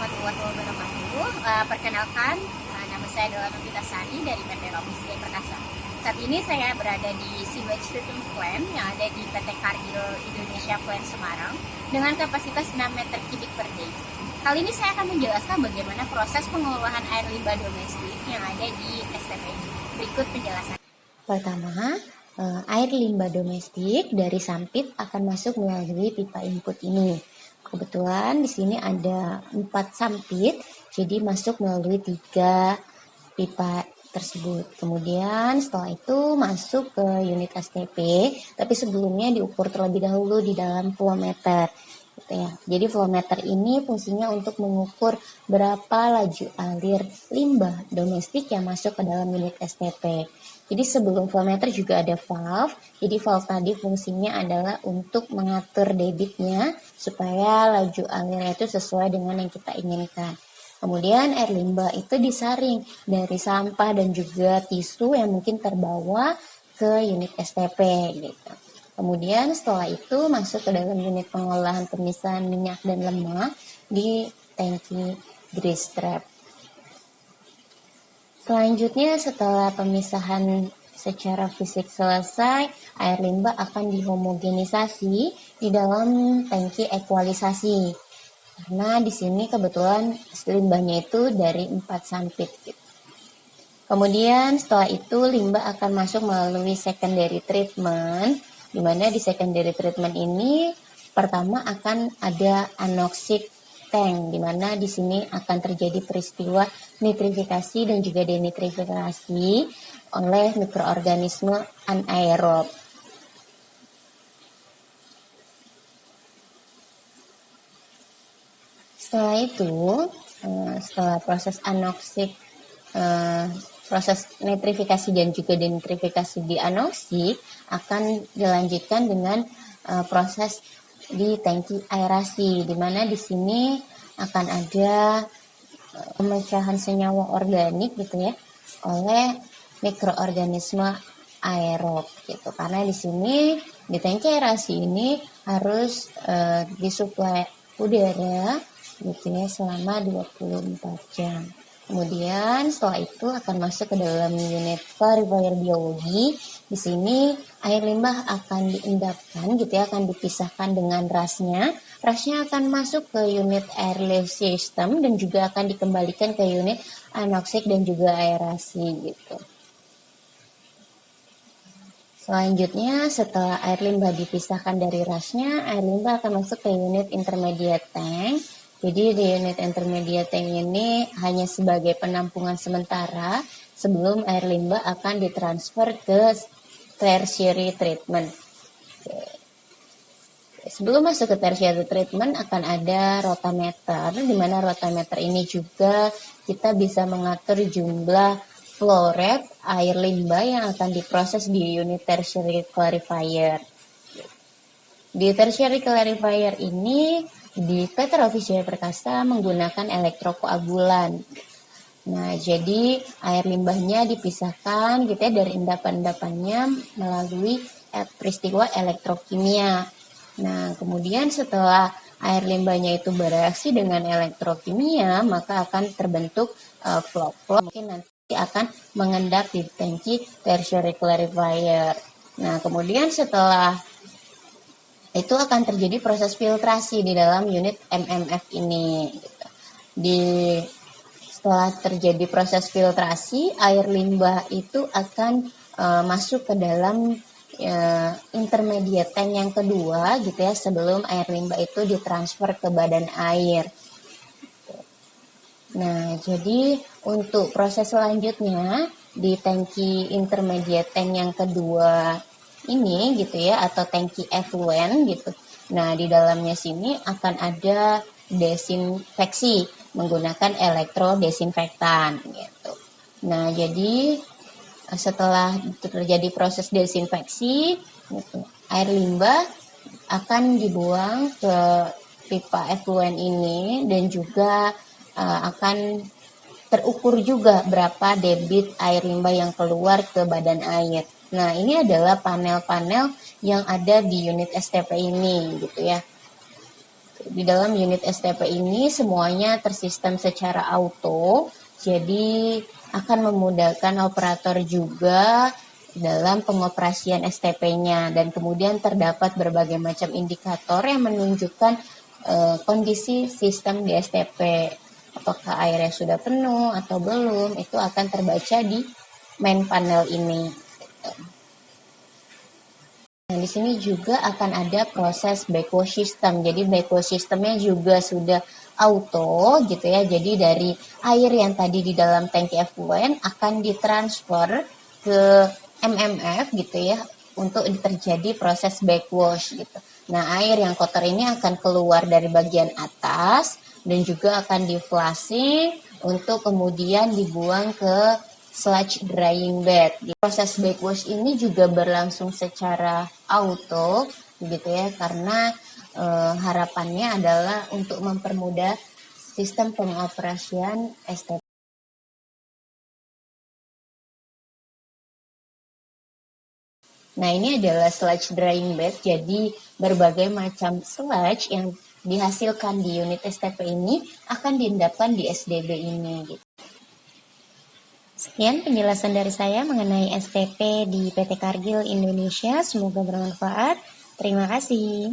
warahmatullahi wabarakatuh. Perkenalkan, nama saya adalah Novita Sari dari PT Romis Jaya Perkasa. Saat ini saya berada di Sewage Treatment Plant yang ada di PT Cargill Indonesia Plant Semarang dengan kapasitas 6 meter kubik per day. Kali ini saya akan menjelaskan bagaimana proses pengolahan air limbah domestik yang ada di STP. Berikut penjelasan. Pertama, air limbah domestik dari sampit akan masuk melalui pipa input ini. Kebetulan di sini ada 4 sampit, jadi masuk melalui 3 pipa tersebut. Kemudian setelah itu masuk ke unit STP, tapi sebelumnya diukur terlebih dahulu di dalam flow meter. Gitu ya. Jadi flow meter ini fungsinya untuk mengukur berapa laju alir limbah domestik yang masuk ke dalam unit STP. Jadi sebelum flow meter juga ada valve. Jadi valve tadi fungsinya adalah untuk mengatur debitnya supaya laju alirnya itu sesuai dengan yang kita inginkan. Kemudian air limbah itu disaring dari sampah dan juga tisu yang mungkin terbawa ke unit STP gitu. Kemudian setelah itu masuk ke dalam unit pengolahan pemisahan minyak dan lemak di tangki grease trap. Selanjutnya setelah pemisahan secara fisik selesai, air limbah akan dihomogenisasi di dalam tangki ekualisasi. Karena di sini kebetulan limbahnya itu dari 4 sampit. Kemudian setelah itu limbah akan masuk melalui secondary treatment, di mana di secondary treatment ini pertama akan ada anoxic tank, di mana di sini akan terjadi peristiwa nitrifikasi dan juga denitrifikasi oleh mikroorganisme anaerob. Setelah itu, setelah proses anoxic, proses nitrifikasi dan juga denitrifikasi di anoksik akan dilanjutkan dengan proses di tangki aerasi, di mana di sini akan ada pemecahan senyawa organik gitu ya oleh mikroorganisme aerob gitu. Karena di sini di tangki aerasi ini harus disuplai udara gitu ya selama 24 jam. Kemudian setelah itu akan masuk ke dalam unit clarifier biologi. Di sini air limbah akan diendapkan gitu ya, akan dipisahkan dengan rasnya. Rasnya akan masuk ke unit airlift system dan juga akan dikembalikan ke unit anoksik dan juga aerasi gitu. Selanjutnya setelah air limbah dipisahkan dari rasnya, air limbah akan masuk ke unit intermediate tank. Jadi di unit intermediate tank ini hanya sebagai penampungan sementara sebelum air limbah akan ditransfer ke tertiary treatment. Sebelum masuk ke tertiary treatment akan ada rotameter, di mana rotameter ini juga kita bisa mengatur jumlah flow rate air limbah yang akan diproses di unit tertiary clarifier. Di tertiary clarifier ini di PT Romis Jaya Perkasa menggunakan elektrokoagulan. Nah, jadi air limbahnya dipisahkan gitu ya dari endapan-endapannya melalui peristiwa elektrokimia. Nah, kemudian setelah air limbahnya itu bereaksi dengan elektrokimia, maka akan terbentuk flow-flow. Mungkin nanti akan mengendap di tangki tertiary clarifier. Nah, kemudian setelah itu akan terjadi proses filtrasi di dalam unit MMF ini. Setelah terjadi proses filtrasi, air limbah itu akan masuk ke dalam intermediate tank yang kedua gitu ya, sebelum air limbah itu ditransfer ke badan air. Nah, jadi untuk proses selanjutnya di tangki intermediate tank yang kedua ini gitu ya, atau tangki effluent gitu. Nah, di dalamnya sini akan ada desinfeksi menggunakan elektrodesinfektan gitu. Nah, jadi setelah terjadi proses desinfeksi gitu, air limbah akan dibuang ke pipa effluent ini dan juga akan terukur juga berapa debit air limbah yang keluar ke badan air. Nah, ini adalah panel-panel yang ada di unit STP ini gitu ya. Di dalam unit STP ini semuanya tersistem secara auto, jadi akan memudahkan operator juga dalam pengoperasian STP-nya, dan kemudian terdapat berbagai macam indikator yang menunjukkan kondisi sistem di STP. Apakah airnya sudah penuh atau belum, itu akan terbaca di main panel ini. Nah, di sini juga akan ada proses backwash system. Jadi backwash systemnya juga sudah auto gitu ya. Jadi dari air yang tadi di dalam tangki effluent akan ditransfer ke MMF gitu ya untuk terjadi proses backwash gitu. Nah, air yang kotor ini akan keluar dari bagian atas dan juga akan di flushing untuk kemudian dibuang ke sludge drying bed. Proses backwash ini juga berlangsung secara auto gitu ya, karena harapannya adalah untuk mempermudah sistem pengoperasian STP. Nah, ini adalah sludge drying bed, jadi berbagai macam sludge yang dihasilkan di unit STP ini akan diendapkan di SDB ini gitu. Sekian penjelasan dari saya mengenai STP di PT Cargill Indonesia. Semoga bermanfaat. Terima kasih.